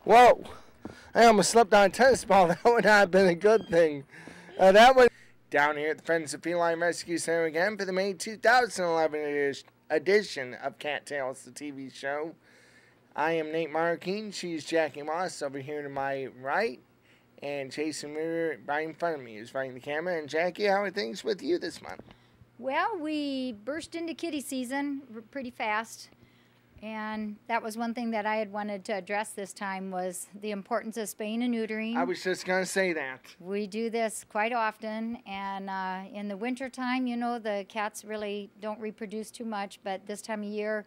Whoa! I almost slipped on a tennis ball. That would not have been a good thing. That was down here at the Friends of Feline Rescue Center again for the May 2011 edition of Cattails, the TV show. I am Nate Marroquin. She's Jackie Moss over here to my right. And Jason Muir right in front of me is right in the camera. And Jackie, how are things with you this month? Well, we burst into kitty season pretty fast. And that was one thing that I had wanted to address this time was the importance of spaying and neutering. I was just going to say that. We do this quite often, and in the wintertime, you know, the cats really don't reproduce too much, but this time of year,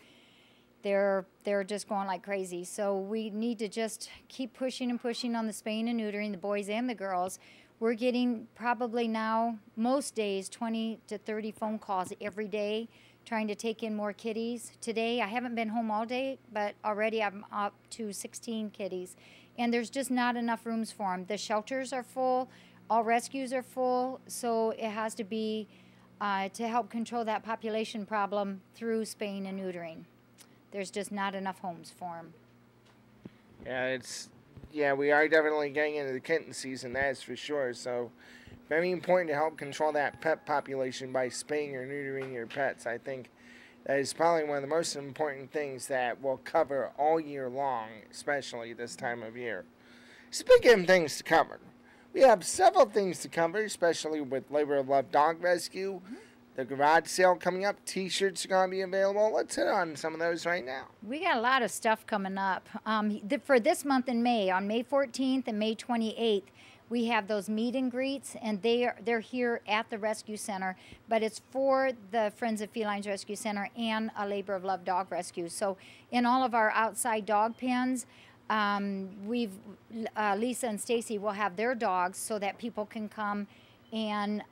they're just going like crazy. So we need to just keep pushing and pushing on the spaying and neutering, the boys and the girls. We're getting probably now, most days, 20 to 30 phone calls every day, trying to take in more kitties. Today, I haven't been home all day, but already I'm up to 16 kitties. And there's just not enough rooms for them. The shelters are full, all rescues are full, so it has to be to help control that population problem through spaying and neutering. There's just not enough homes for them. Yeah, we are definitely getting into the kitten season, that's for sure. So very important to help control that pet population by spaying or neutering your pets. I think that is probably one of the most important things that we'll cover all year long, especially this time of year. Speaking of things to cover, we have several things to cover, especially with Labor of Love Dog Rescue, the garage sale coming up, T-shirts are going to be available. Let's hit on some of those right now. We got a lot of stuff coming up. For this month in May, on May 14th and May 28th, we have those meet and greets, and they're here at the Rescue Center, but it's for the Friends of Felines Rescue Center and a Labor of Love Dog Rescue. So in all of our outside dog pens, Lisa and Stacy will have their dogs so that people can come and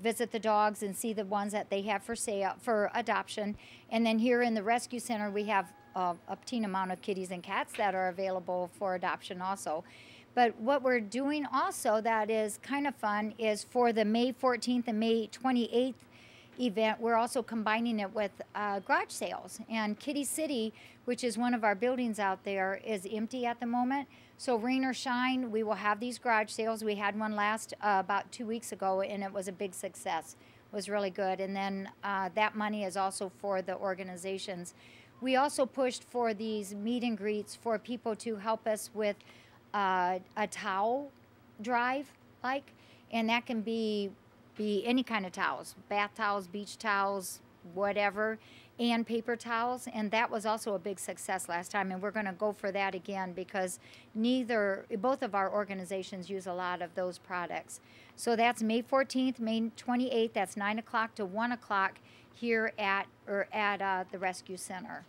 visit the dogs and see the ones that they have for sale, for adoption. And then here in the Rescue Center, we have a teen amount of kitties and cats that are available for adoption also. But what we're doing also that is kind of fun is for the May 14th and May 28th event, we're also combining it with garage sales. And Kitty City, which is one of our buildings out there, is empty at the moment. So rain or shine, we will have these garage sales. We had one last about 2 weeks ago, and it was a big success. It was really good. And then that money is also for the organizations. We also pushed for these meet and greets for people to help us with a towel drive, and that can be any kind of towels, bath towels, beach towels, whatever, and paper towels. And that was also a big success last time, and we're going to go for that again because both of our organizations use a lot of those products. So that's May 14th, May 28th. That's 9 o'clock to 1 o'clock here at the Rescue Center.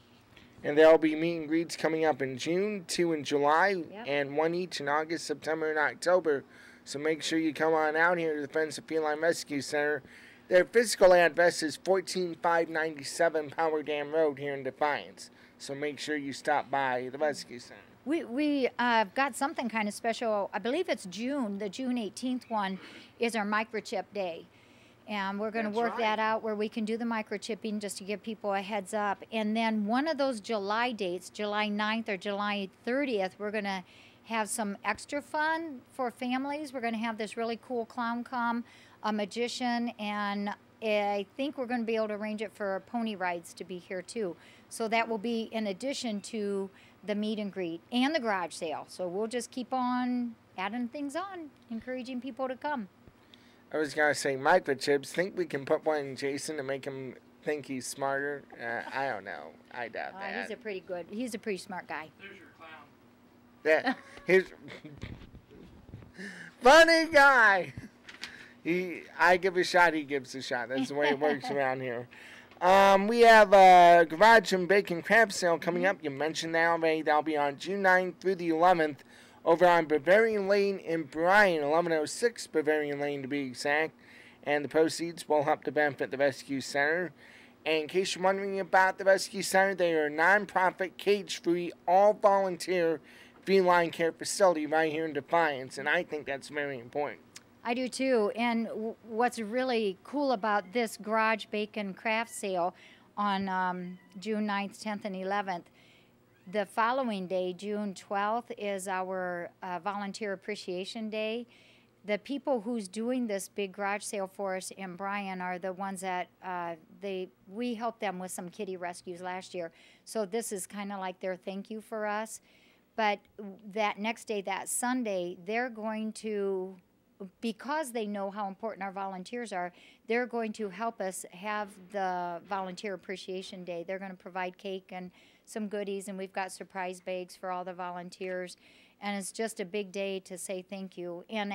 And there will be meet and greets coming up in June, 2 in July, Yep. and 1 each in August, September, and October. So make sure you come on out here to the Friends of Feline Rescue Center. Their physical address is 14597 Power Dam Road here in Defiance. So make sure you stop by the Rescue Center. We got something kind of special. I believe it's June. The June 18th one is our microchip day. And we're going to work that out where we can do the microchipping just to give people a heads up. And then one of those July dates, July 9th or July 30th, we're going to have some extra fun for families. We're going to have this really cool clown come, a magician, and I think we're going to be able to arrange it for pony rides to be here too. So that will be in addition to the meet and greet and the garage sale. So we'll just keep on adding things on, encouraging people to come. I was going to say microchips. Think we can put one in Jason to make him think he's smarter? I don't know. I doubt that. He's a pretty smart guy. There's your clown. Yeah, he's funny guy. I give a shot, he gives a shot. That's the way it works around here. We have a garage and bacon craft sale coming up. You mentioned that already. That'll be on June 9th through the 11th. Over on Bavarian Lane in Bryan, 1106 Bavarian Lane to be exact. And the proceeds will help to benefit the Rescue Center. And in case you're wondering about the Rescue Center, they are a non-profit, cage-free, all-volunteer feline care facility right here in Defiance. And I think that's very important. I do too. And what's really cool about this garage bacon craft sale on June 9th, 10th, and 11th, The following day, June 12th, is our Volunteer Appreciation Day. The people who's doing this big garage sale for us in Bryan are the ones that we helped them with some kitty rescues last year. So this is kind of like their thank you for us. But that next day, that Sunday, they're going to, because they know how important our volunteers are, they're going to help us have the Volunteer Appreciation Day. They're going to provide cake and some goodies, and we've got surprise bags for all the volunteers. And it's just a big day to say thank you. And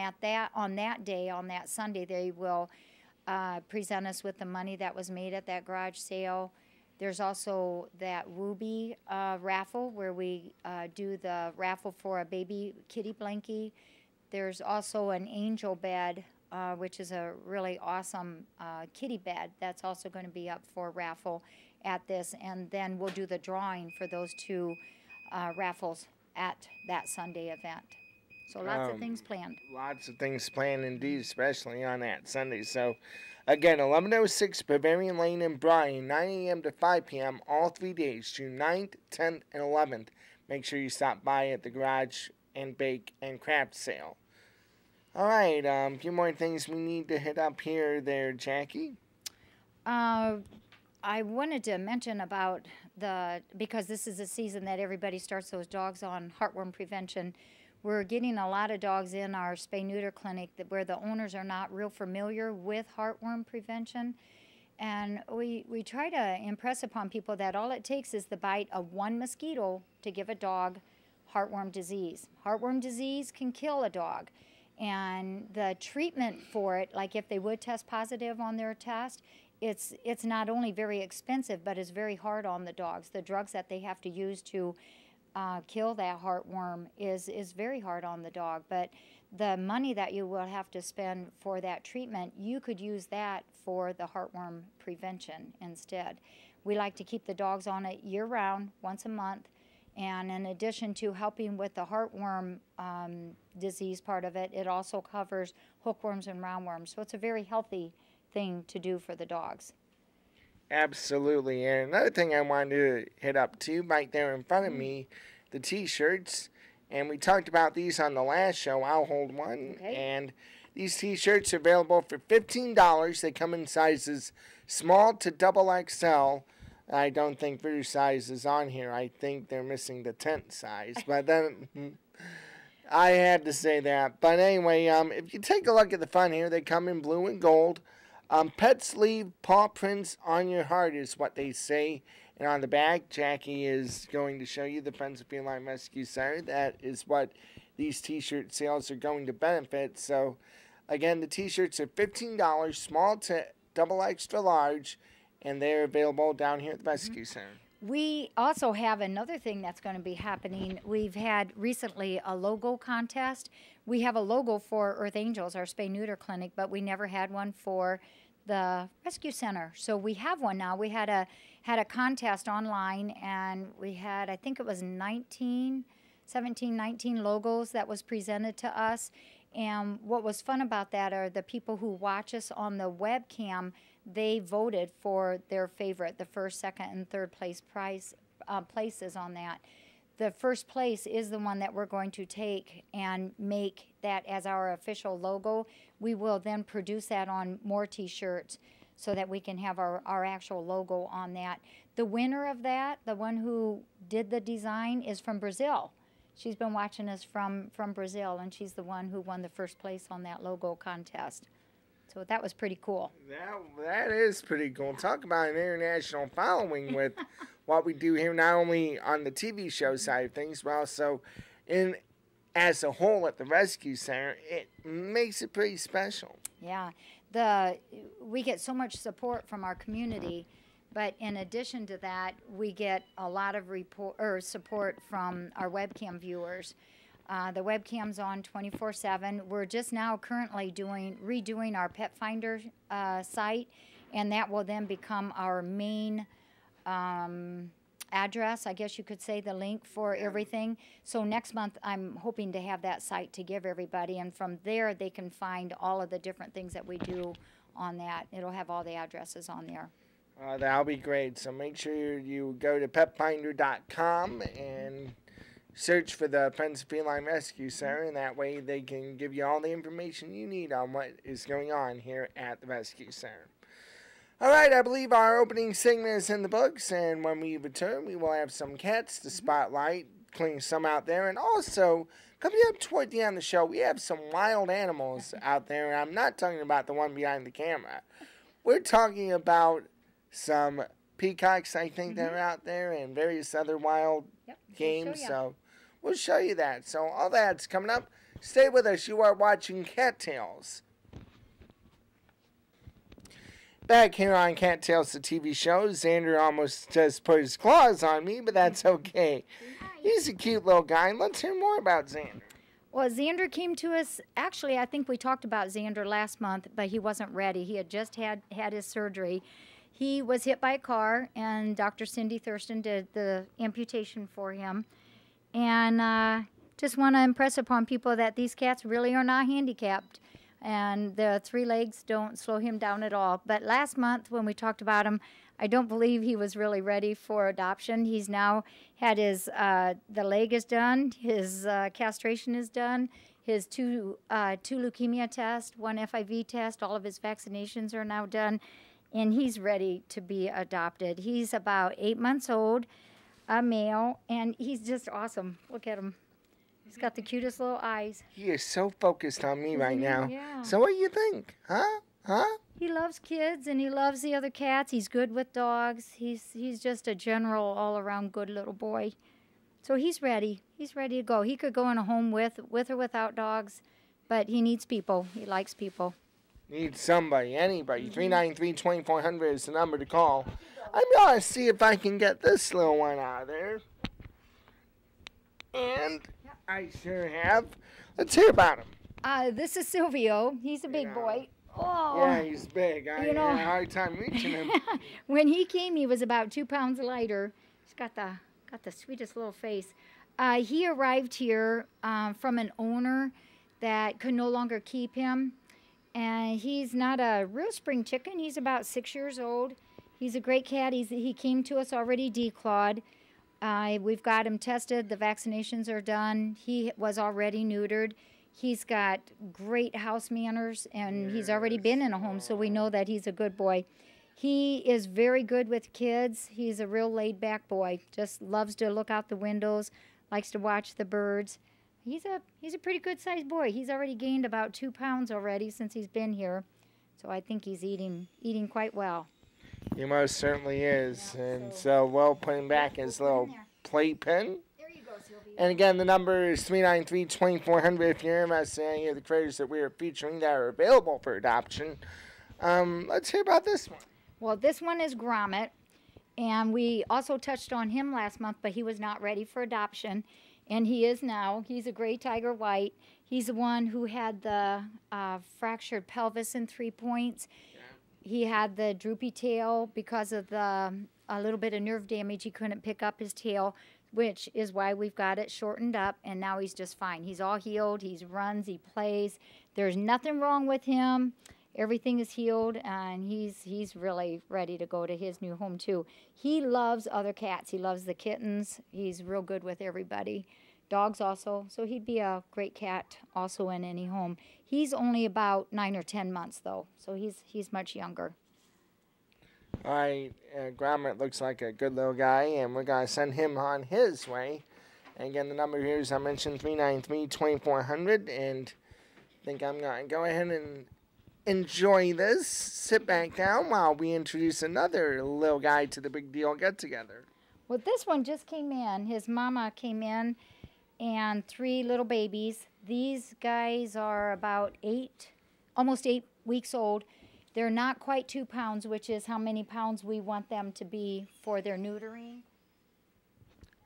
on that day, on that Sunday, they will present us with the money that was made at that garage sale. There's also that Wooby raffle where we do the raffle for a baby kitty blankie. There's also an angel bed, which is a really awesome kitty bed that's also going to be up for raffle at this. And then we'll do the drawing for those two raffles at that Sunday event. So lots of things planned. Lots of things planned indeed, especially on that Sunday. So, again, 1106 Bavarian Lane in Bryan, 9 a.m. to 5 p.m., all 3 days, June 9th, 10th, and 11th. Make sure you stop by at the Garage and Bake and Craft Sale. All right, a few more things we need to hit up here there, Jackie. I wanted to mention about because this is a season that everybody starts those dogs on heartworm prevention. We're getting a lot of dogs in our spay-neuter clinic where the owners are not real familiar with heartworm prevention. And we try to impress upon people that all it takes is the bite of one mosquito to give a dog heartworm disease. Heartworm disease can kill a dog. And the treatment for it, like if they would test positive on their test, it's not only very expensive, but it's very hard on the dogs. The drugs that they have to use to kill that heartworm is very hard on the dog. But the money that you will have to spend for that treatment, you could use that for the heartworm prevention instead. We like to keep the dogs on it year-round, once a month. And in addition to helping with the heartworm disease part of it, it also covers hookworms and roundworms. So it's a very healthy thing to do for the dogs. Absolutely. And another thing I wanted to hit up too, right there in front of me, the t-shirts. And we talked about these on the last show. I'll hold one. Okay. And these t-shirts are available for $15. They come in sizes small to double XL. I don't think Voodoo size is on here. I think they're missing the tent size. But then I had to say that. But anyway, if you take a look at the front here, they come in blue and gold. Pets leave paw prints on your heart is what they say. And on the back, Jackie is going to show you the Friends of Feline Rescue Center. That is what these t-shirt sales are going to benefit. So, again, the t-shirts are $15, small to double extra large. And they're available down here at the Rescue Center. We also have another thing that's going to be happening. We've had recently a logo contest. We have a logo for Earth Angels, our spay-neuter clinic, but we never had one for the Rescue Center. So we have one now. We had a contest online, and we had, I think it was 19 logos that was presented to us. And what was fun about that are the people who watch us on the webcam. They voted for their favorite, the first, second, and third place places on that. The first place is the one that we're going to take and make that as our official logo. We will then produce that on more t-shirts so that we can have our actual logo on that. The winner of that, the one who did the design, is from Brazil. She's been watching us from Brazil, and she's the one who won the first place on that logo contest. So that was pretty cool. That is pretty cool. Talk about an international following with what we do here, not only on the TV show side of things, but also as a whole at the Rescue Center. It makes it pretty special. Yeah. We get so much support from our community, but in addition to that, we get a lot of support from our webcam viewers. The webcam's on 24/7. We're just now currently redoing our Pet Finder site, and that will then become our main address, I guess you could say, the link for everything. So next month, I'm hoping to have that site to give everybody, and from there, they can find all of the different things that we do on that. It'll have all the addresses on there. That'll be great. So make sure you go to petfinder.com and search for the Friends of Feline Rescue Center, and that way they can give you all the information you need on what is going on here at the Rescue Center. All right, I believe our opening segment is in the books, and when we return, we will have some cats to spotlight, clean some out there, and also, coming up toward the end of the show, we have some wild animals out there, and I'm not talking about the one behind the camera. We're talking about some peacocks, I think, that are out there, and various other wild games, so we'll show you that. So all that's coming up. Stay with us. You are watching Cattails. Back here on Cattails, the TV show. Xander almost just put his claws on me, but that's okay. He's a cute little guy. Let's hear more about Xander. Well, Xander came to us. Actually, I think we talked about Xander last month, but he wasn't ready. He had just had his surgery. He was hit by a car, and Dr. Cindy Thurston did the amputation for him. And just want to impress upon people that these cats really are not handicapped. And the 3 legs don't slow him down at all. But last month when we talked about him, I don't believe he was really ready for adoption. He's now had his, the leg is done, his castration is done, his two leukemia tests, 1 FIV test, all of his vaccinations are now done, and he's ready to be adopted. He's about 8 months old, a male, and he's just awesome. Look at him. He's got the cutest little eyes. He is so focused on me right now. Yeah. So what do you think? Huh? He loves kids, and he loves the other cats. He's good with dogs. He's just a general, all-around good little boy. So he's ready. He's ready to go. He could go in a home with or without dogs, but he needs people. He likes people. Needs somebody, anybody. 393-2400 is the number to call. I'm going to see if I can get this little one out of there. And I sure have. Let's hear about him. This is Silvio. He's a big boy. Oh, yeah, he's big. I had a hard time reaching him. When he came, he was about 2 pounds lighter. He's got the sweetest little face. He arrived here from an owner that could no longer keep him. And he's not a real spring chicken. He's about 6 years old. He's a great cat. He came to us already declawed. We've got him tested. The vaccinations are done. He was already neutered. He's got great house manners, and he's already been in a home, so we know that he's a good boy. He is very good with kids. He's a real laid-back boy. Just loves to look out the windows, likes to watch the birds. He's a pretty good-sized boy. He's already gained about 2 pounds already since he's been here, so I think he's eating quite well. He most certainly is, and so we'll put him back in his little playpen. There you go, Sylvia. And again, the number is 393-2400 if you're interested in any of the critters that we are featuring that are available for adoption. Let's hear about this one. Well, this one is Grommet, and we also touched on him last month, but he was not ready for adoption, and he is now. He's a gray tiger white. He's the one who had the fractured pelvis in 3 points. He had the droopy tail because of a little bit of nerve damage. He couldn't pick up his tail, which is why we've got it shortened up, and now he's just fine. He's all healed. He runs. He plays. There's nothing wrong with him. Everything is healed, and he's really ready to go to his new home, too. He loves other cats. He loves the kittens. He's real good with everybody. Dogs also, so he'd be a great cat also in any home. He's only about 9 or 10 months, though, so he's much younger. All right, Grommet looks like a good little guy, and we're going to send him on his way. And again, the number here is, I mentioned, 393-2400, and I think I'm going to go ahead and enjoy this. Sit back down while we introduce another little guy to the Big Deal Get-Together. Well, this one just came in. His mama came in, and 3 little babies. These guys are about almost 8 weeks old. They're not quite 2 pounds, which is how many pounds we want them to be for their neutering.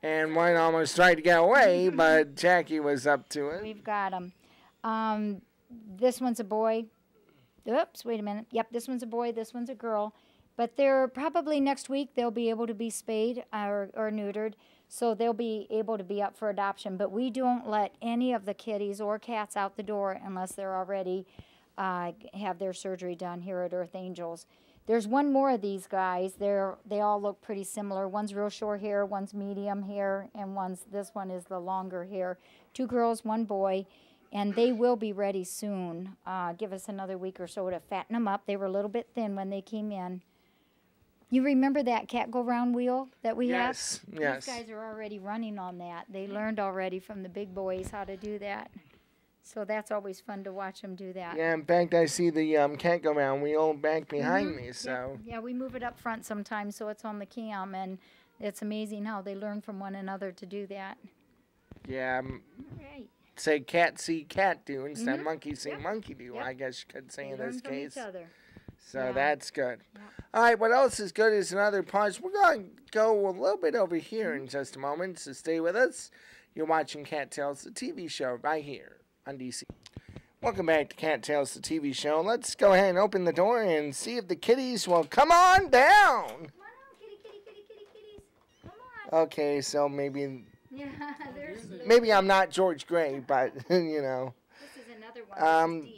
And one almost tried to get away, but Jacci was up to it. We've got them. This one's a boy. Oops, wait a minute. Yep, this one's a boy, this one's a girl. But they're probably next week they'll be able to be spayed or neutered. So they'll be able to be up for adoption. But we don't let any of the kitties or cats out the door unless they're already have their surgery done here at Earth Angels. There's one more of these guys. They all look pretty similar. One's real short hair, one's medium hair, and this one is the longer hair. 2 girls, 1 boy, and they will be ready soon. Give us another week or so to fatten them up. They were a little bit thin when they came in. You remember that cat go round wheel that we have? Yes. These guys are already running on that. They learned already from the big boys how to do that. So that's always fun to watch them do that. Yeah, in fact, I see the cat go round wheel back behind me. So yeah, we move it up front sometimes so it's on the cam, and it's amazing how they learn from one another to do that. Yeah. Right. Say cat see cat do instead of monkey see monkey do. I guess you could say They in learn this from case. each other. So that's good. Yep. All right, what else is good is another pause. We're going to go a little bit over here in just a moment, so stay with us. You're watching Cattails, the TV show, right here on DC. Welcome back to Cattails, the TV show. Let's go ahead and open the door and see if the kitties will come on down. Come on out, kitties. Come on. Okay, so maybe There's maybe I'm not George Gray, but, you know. This is another one.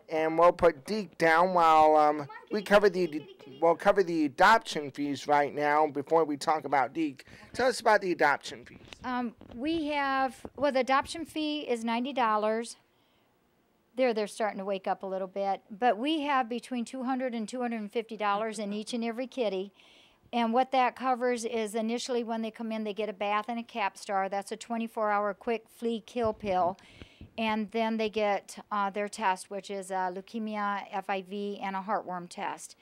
And we'll put Deke down while we'll cover the adoption fees right now before we talk about Deke. Tell us about the adoption fees. The adoption fee is $90. They're starting to wake up a little bit, but we have between $200 and $250 in each and every kitty. And what that covers is initially when they come in, they get a bath and a Capstar. That's a 24-hour quick flea kill pill. And then they get their test, which is leukemia, FIV, and a heartworm test.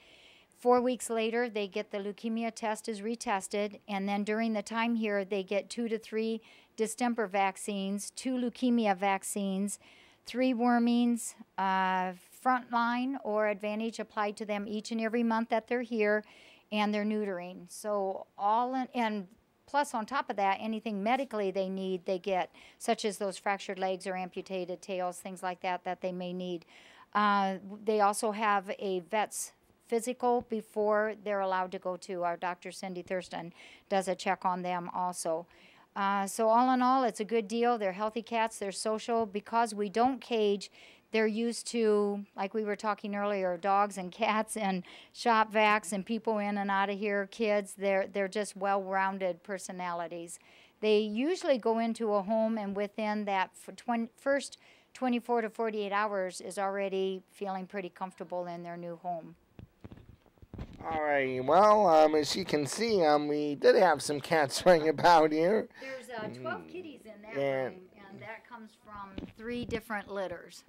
4 weeks later, they get the leukemia test is retested, and then during the time here, they get 2 to 3 distemper vaccines, 2 leukemia vaccines, 3 wormings, frontline or advantage applied to them each and every month that they're here, and their neutering. So and plus, on top of that, anything medically they need, they get, such as those fractured legs or amputated tails, things like that they may need. They also have a vet's physical before they're allowed to go to. Our Dr. Cindy Thurston does a check on them also. So all in all, it's a good deal. They're healthy cats. They're social. Because we don't cage, they're used to, like we were talking earlier, dogs and cats and shop vacs and people in and out of here, kids. They're just well-rounded personalities. They usually go into a home, and within that first 24 to 48 hours is already feeling pretty comfortable in their new home. All right. Well, as you can see, we did have some cats running about here. There's 12 kitties in that room, and that comes from 3 different litters.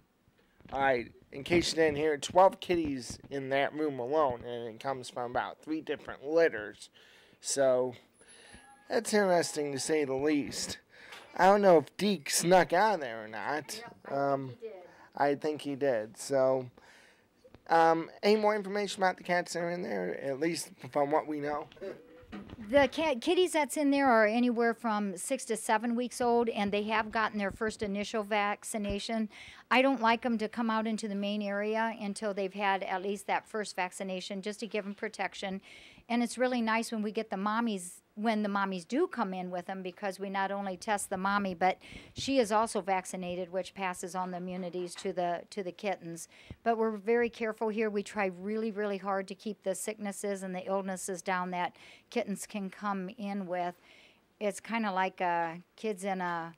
All right. In case you didn't hear, 12 kitties in that room alone, and it comes from about 3 different litters. So that's interesting to say the least. I don't know if Deke snuck out of there or not. Yep, I think he did. So. Any more information about the cats that are in there, at least from what we know? The kitties that's in there are anywhere from 6 to 7 weeks old, and they have gotten their first initial vaccination. I don't like them to come out into the main area until they've had at least that first vaccination, just to give them protection. And it's really nice when we get the mommies, when the mommies do come in with them, because we not only test the mommy, but she is also vaccinated, which passes on the immunities to the kittens. But we're very careful here. We try really, really hard to keep the sicknesses and the illnesses down that kittens can come in with. It's kind of like kids in a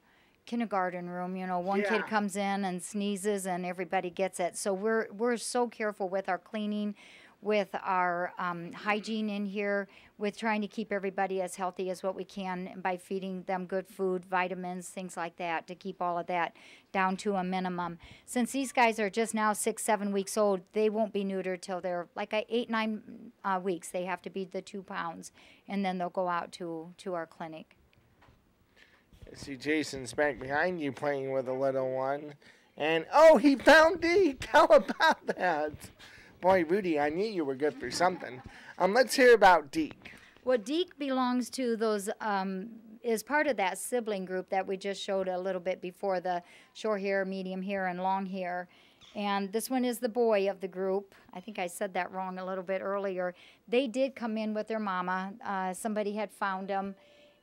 kindergarten room. You know, one kid comes in and sneezes and everybody gets it. So we're so careful with our cleaning, with our hygiene in here, with trying to keep everybody as healthy as what we can by feeding them good food, vitamins, things like that, to keep all of that down to a minimum. Since these guys are just now 6, 7 weeks old, they won't be neutered till they're like 8, 9 weeks. They have to be the 2 pounds, and then they'll go out to our clinic. I see Jason's back behind you playing with a little one. And, oh, he found Deke. How about that? Boy, Rudy, I knew you were good for something. Let's hear about Deke. Well, Deke belongs to those, is part of that sibling group that we just showed a little bit before, the short hair, medium hair, and long hair. And this one is the boy of the group. I think I said that wrong a little bit earlier. They did come in with their mama. Somebody had found them,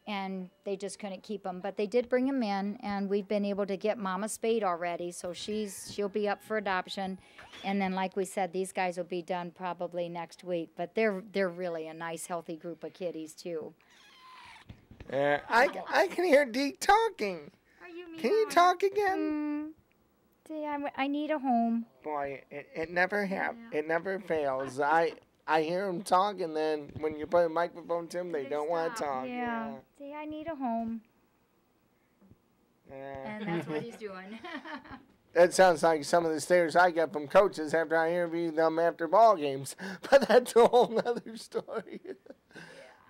and they just couldn't keep them. But they did bring them in, and we've been able to get Mama spayed already, so she'll be up for adoption. And then, like we said, these guys will be done probably next week. But they're really a nice, healthy group of kitties too. I can hear Deke talking. Are you mean? Can you talk again? See, I need a home. Boy, it never it never fails. I hear them talk, and then when you put a microphone to them, they don't want to talk. Yeah. See, I need a home. Yeah. And that's what he's doing. That sounds like some of the stares I get from coaches after I interview them after ball games. But that's a whole nother story.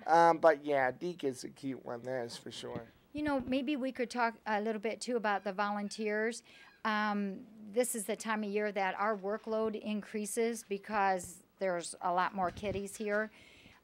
But yeah, Deke is a cute one, that's for sure. You know, maybe we could talk a little bit too about the volunteers. This is the time of year that our workload increases because there's a lot more kitties here.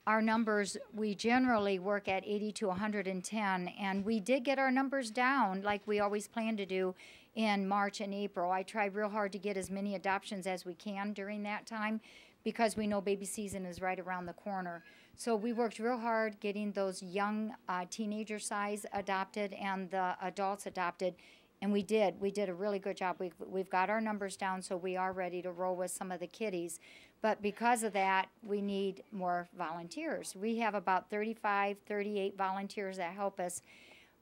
Our numbers, we generally work at 80 to 110, and we did get our numbers down like we always plan to do in March and April. I tried real hard to get as many adoptions as we can during that time because we know baby season is right around the corner. So we worked real hard getting those young teenager size adopted and the adults adopted. And we did a really good job. We've got our numbers down, so we are ready to roll with some of the kitties. But because of that, we need more volunteers. We have about 35, 38 volunteers that help us.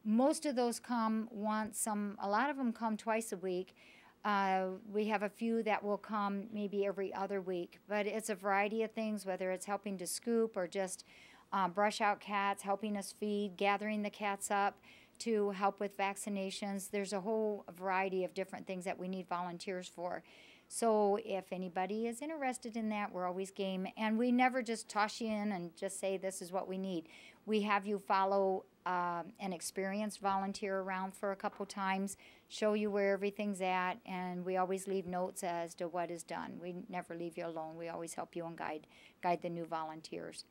Most of those come once, a lot of them come twice a week. We have a few that will come maybe every other week. But it's a variety of things, whether it's helping to scoop or just brush out cats, helping us feed, gathering the cats up, to help with vaccinations. There's a whole variety of different things that we need volunteers for. So if anybody is interested in that, we're always game. And we never just toss you in and just say this is what we need. We have you follow an experienced volunteer around for a couple times, show you where everything's at, and we always leave notes as to what is done. We never leave you alone. We always help you and guide the new volunteers.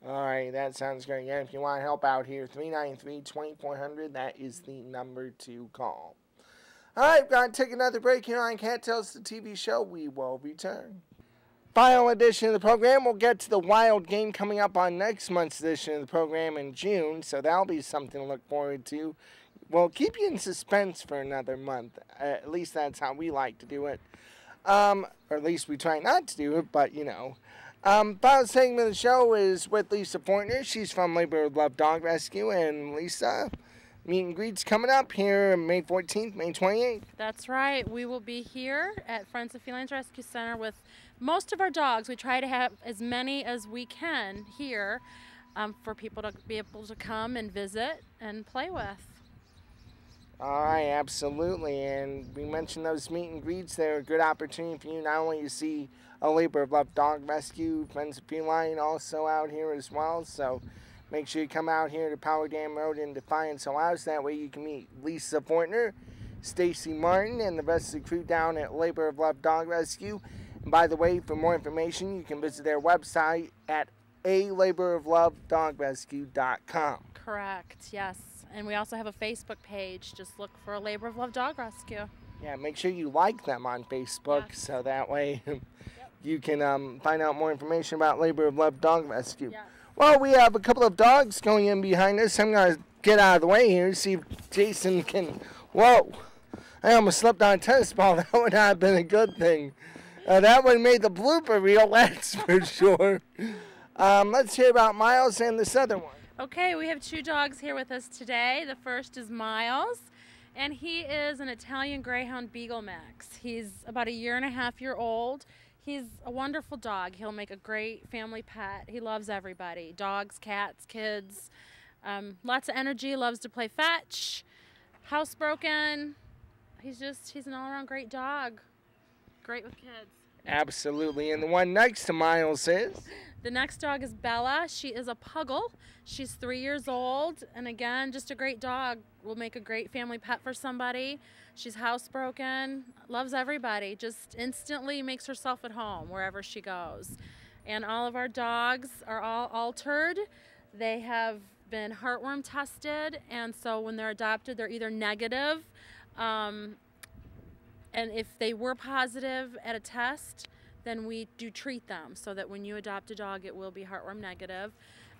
All right, that sounds great. Yeah, if you want to help out here, 393-2400, that is the number to call. All right, we're going to take another break here on Cattails, the TV show. We will return. Final edition of the program. We'll get to the wild game coming up on next month's edition of the program in June, so that'll be something to look forward to. We'll keep you in suspense for another month. At least that's how we like to do it. Or at least we try not to do it, but you know. Final segment of the show is with Lisa Fortner. She's from Labor of Love Dog Rescue. And Lisa, meet and greets coming up here May 14th, May 28th. That's right. We will be here at Friends of Felines Rescue Center with most of our dogs. We try to have as many as we can here for people to be able to come and visit and play with. All right, absolutely. And we mentioned those meet and greets. They're a good opportunity for you not only to see a Labor of Love Dog Rescue, Friends of Feline also out here as well. So make sure you come out here to Power Dam Road in Defiance, Ohio. That way you can meet Lisa Fortner, Stacy Martin, and the rest of the crew down at Labor of Love Dog Rescue. And by the way, for more information, you can visit their website at alaboroflovedogrescue.com. Correct, yes. And we also have a Facebook page. Just look for a Labor of Love Dog Rescue. Yeah, make sure you like them on Facebook, so that way you can find out more information about Labor of Love Dog Rescue. Yes. Well, we have a couple of dogs going in behind us. I'm going to get out of the way here, see if Jason can... Whoa! I almost slipped on a tennis ball. That would not have been a good thing. That would have made the blooper reel, that's for sure. Let's hear about Miles and this other one. Okay, we have two dogs here with us today. The first is Miles, and he is an Italian Greyhound Beagle Mix. He's about a 1.5 old. He's a wonderful dog. He'll make a great family pet. He loves everybody, dogs, cats, kids. Lots of energy, loves to play fetch, housebroken. He's an all-around great dog. Great with kids. Absolutely. And the one next to Miles is? The next dog is Bella. She is a puggle. She's 3 years old. And again, just a great dog. Will make a great family pet for somebody. She's housebroken, loves everybody. Just instantly makes herself at home wherever she goes. And all of our dogs are all altered. They have been heartworm tested. And so when they're adopted, they're either negative. And if they were positive at a test, then we do treat them so that when you adopt a dog, it will be heartworm negative.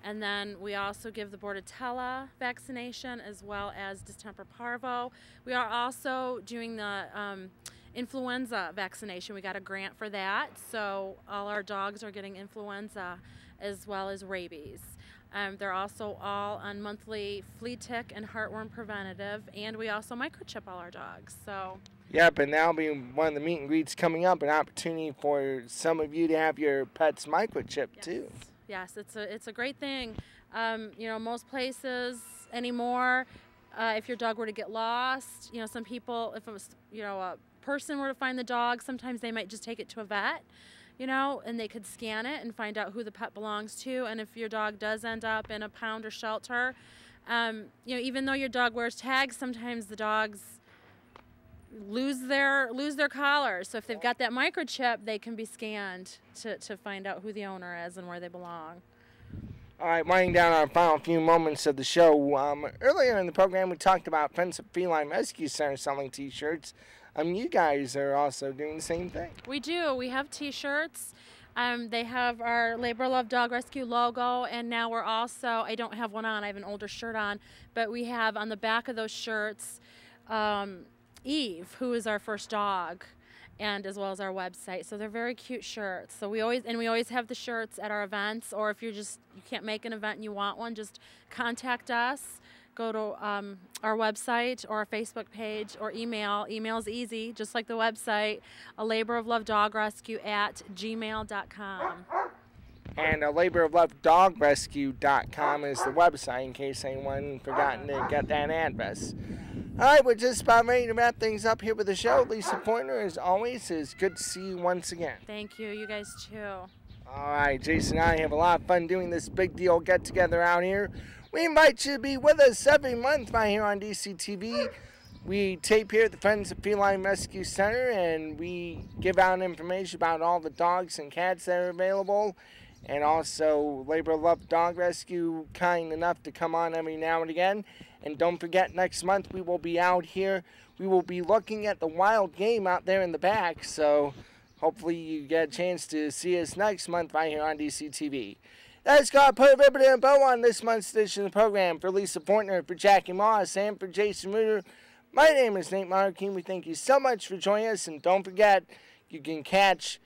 And then we also give the Bordetella vaccination as well as distemper parvo. We are also doing the influenza vaccination. We got a grant for that, so all our dogs are getting influenza as well as rabies. They're also all on monthly flea, tick, and heartworm preventative, and we also microchip all our dogs. So. Yep, and that'll be one of the meet and greets coming up, an opportunity for some of you to have your pets microchipped too. Yes, it's a great thing. You know, most places anymore, if your dog were to get lost, you know, some people, if it was, you know, a person were to find the dog, sometimes they might just take it to a vet, you know, and they could scan it and find out who the pet belongs to. And if your dog does end up in a pound or shelter, you know, even though your dog wears tags, sometimes the dogs lose their collar. So if they've got that microchip, they can be scanned to find out who the owner is and where they belong. All right, winding down our final few moments of the show. Earlier in the program, we talked about Friends of Feline Rescue Center selling T-shirts. You guys are also doing the same thing. We do. We have T-shirts. They have our Labor Love Dog Rescue logo, and now we're also, I don't have one on, I have an older shirt on, but we have on the back of those shirts Eve, who is our first dog, and as well as our website. So they're very cute shirts. So we always have the shirts at our events, or if you can't make an event and you want one, just contact us. Go to our website or our Facebook page or email. Email's easy, just like the website, a laboroflovedogrescue@gmail.com. And laboroflovedogrescue.com is the website in case anyone forgotten to get that address. All right, we're just about ready to wrap things up here with the show. Lisa Pointer, as always, it's good to see you once again. Thank you. You guys too. All right, Jason and I have a lot of fun doing this big deal get-together out here. We invite you to be with us every month right here on DCTV. We tape here at the Friends of Feline Rescue Center, and we give out information about all the dogs and cats that are available. And also, Labor Love Dog Rescue, kind enough to come on every now and again. And don't forget, next month we will be out here. We will be looking at the wild game out there in the back. So hopefully you get a chance to see us next month right here on DCTV. That's got to put a ribbon and a bow on this month's edition of the program. For Lisa Pointer, for Jackie Moss, and for Jason Reuter, my name is Nate Markeen. We thank you so much for joining us. And don't forget, you can catch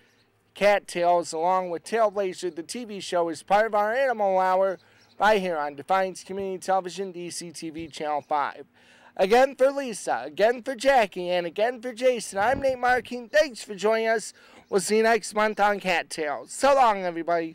Cattails along with Tailblazer, the TV show, as part of our Animal Hour right here on Defiance Community Television, DCTV Channel 5. Again for Lisa, again for Jackie, and again for Jason, I'm Nate Markeen. Thanks for joining us. We'll see you next month on Cattails. So long, everybody.